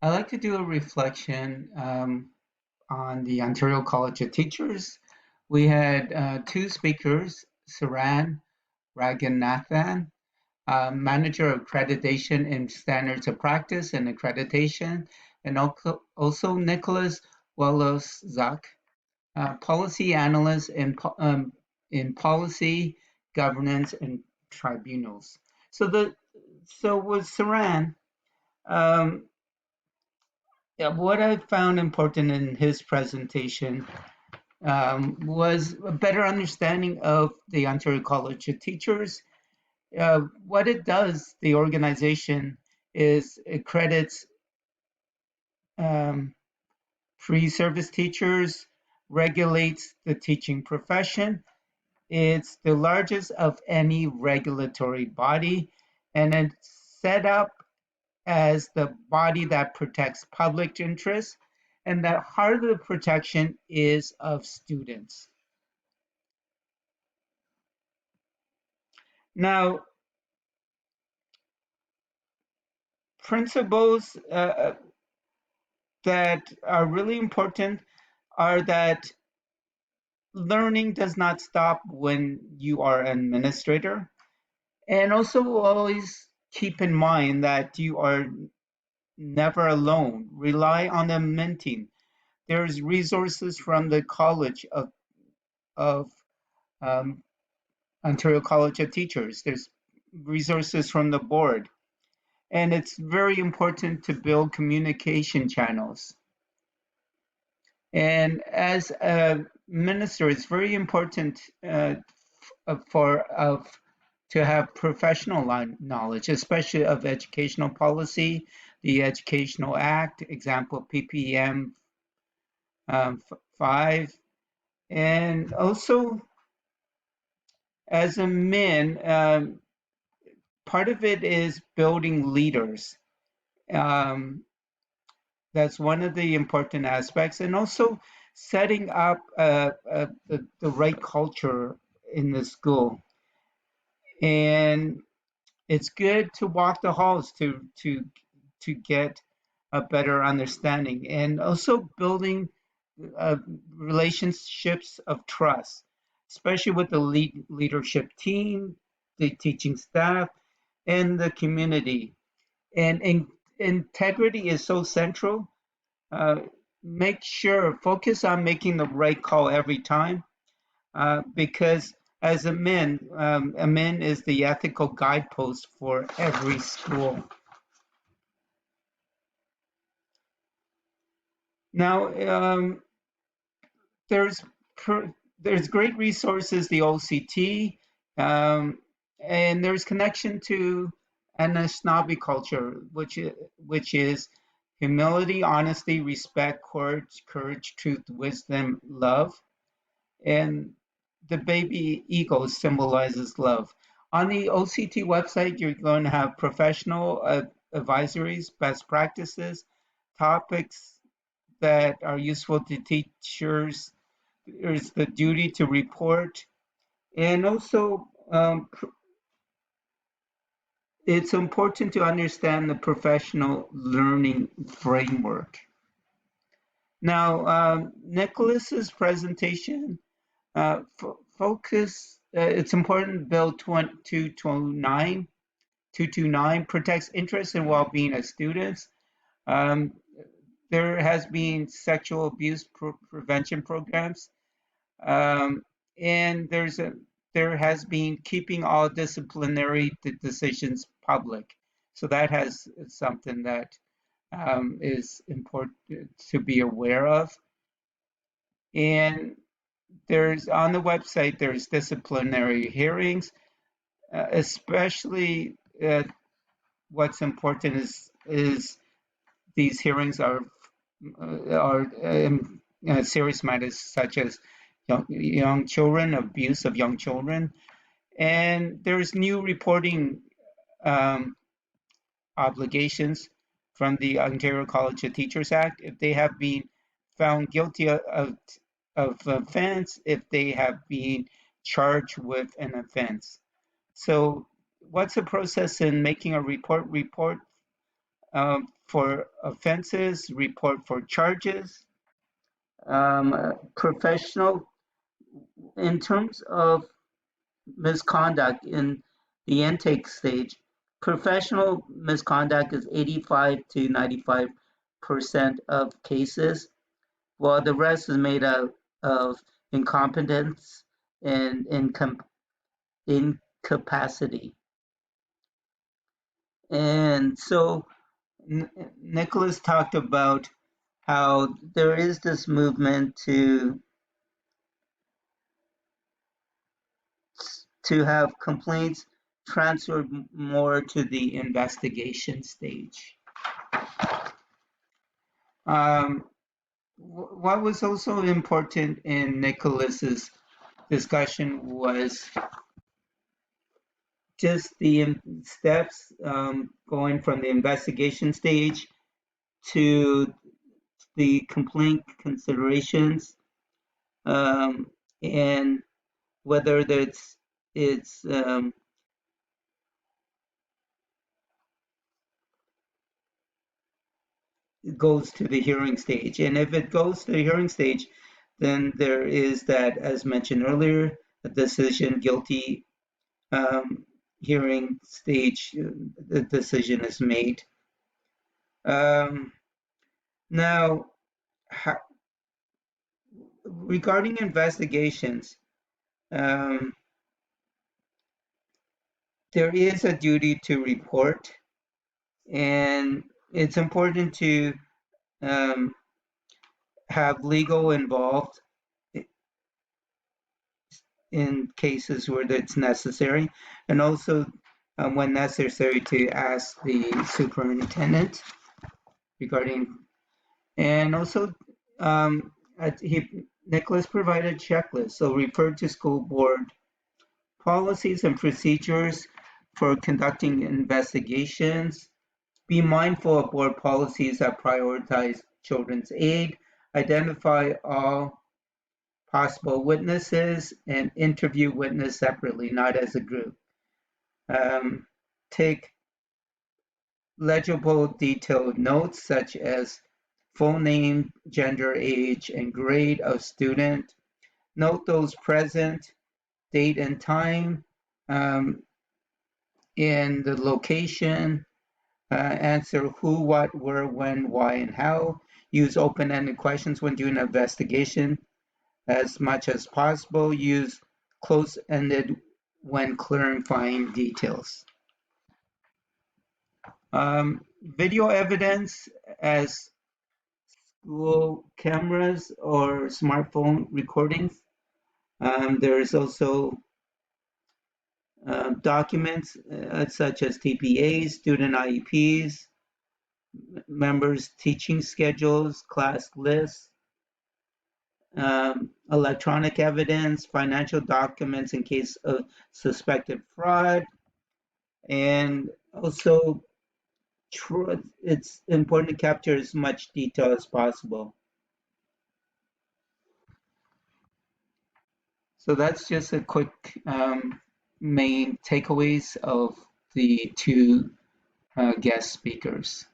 I like to do a reflection on the Ontario College of Teachers. We had two speakers, Saran Raghunathan, Manager of Accreditation and Standards of Practice and Accreditation, and also Nicholas Wolozak, Policy Analyst in Policy, Governance, and Tribunals. So with Saran, um, yeah, what I found important in his presentation was a better understanding of the Ontario College of Teachers. What it does, the organization, is it credits um, pre-service teachers, regulates the teaching profession. It's the largest of any regulatory body, and it's set up as the body that protects public interest, and that heart of the protection is of students. Now, principles that are really important are that learning does not stop when you are an administrator, and also always keep in mind that you are never alone. Rely on the mentoring. There's resources from the College of um, Ontario College of Teachers. There's resources from the board. And it's very important to build communication channels. And as a minister, it's very important for of to have professional knowledge, especially of educational policy, the Educational Act, example PPM 5, and also as a min, part of it is building leaders. Um, that's one of the important aspects, and also setting up the right culture in the school. And it's good to walk the halls to get a better understanding, and also building uh, relationships of trust, especially with the leadership team, the teaching staff, and the community. And integrity is so central. Uh, Make sure, focus on making the right call every time, because as a min is the ethical guidepost for every school. Now, there's there's great resources, the OCT, um, and there's connection to Anishinaabe culture, which is humility, honesty, respect, courage, truth, wisdom, love, and the baby eagle symbolizes love. On the OCT website, you're going to have professional advisories, best practices, topics that are useful to teachers. There's the duty to report, and also it's important to understand the professional learning framework. Now, Nicholas's presentation focus. It's important. Bill 229 protects interest and well-being of students. Um, there has been sexual abuse prevention programs, um, and there has been keeping all disciplinary decisions public. So that has something that is important to be aware of. And there's on the website there's disciplinary hearings, especially what's important is these hearings are serious matters such as young children, abuse of young children, and there's new reporting um, obligations from the Ontario College of Teachers Act if they have been found guilty of offense, if they have been charged with an offense. So, what's the process in making a report? Report For offenses, report for charges. Professional, in terms of misconduct in the intake stage, professional misconduct is 85 to 95% of cases, while the rest is made up of incompetence and incapacity. And so Nicholas talked about how there is this movement to have complaints transferred more to the investigation stage. What was also important in Nicholas's discussion was just the steps going from the investigation stage to the complaint considerations, and whether it's goes to the hearing stage. And if it goes to the hearing stage, then there is that, as mentioned earlier, a decision guilty hearing stage, the decision is made. Now, regarding investigations, there is a duty to report, and it's important to have legal involved in cases where it's necessary, and also when necessary to ask the superintendent regarding, and also Nicholas provided a checklist, so refer to school board policies and procedures for conducting investigations. Be mindful of board policies that prioritize children's aid. Identify all possible witnesses and interview witness separately, not as a group. Take legible detailed notes such as full name, gender, age, and grade of student. Note those present, date and time, and the location. Answer who, what, where, when, why, and how. Use open-ended questions when doing an investigation as much as possible. Use close-ended when clarifying details. Video evidence as school cameras or smartphone recordings. There's also documents such as TPAs, student IEPs, members' teaching schedules, class lists, electronic evidence, financial documents in case of suspected fraud, and also it's important to capture as much detail as possible. So that's just a quick main takeaways of the two guest speakers.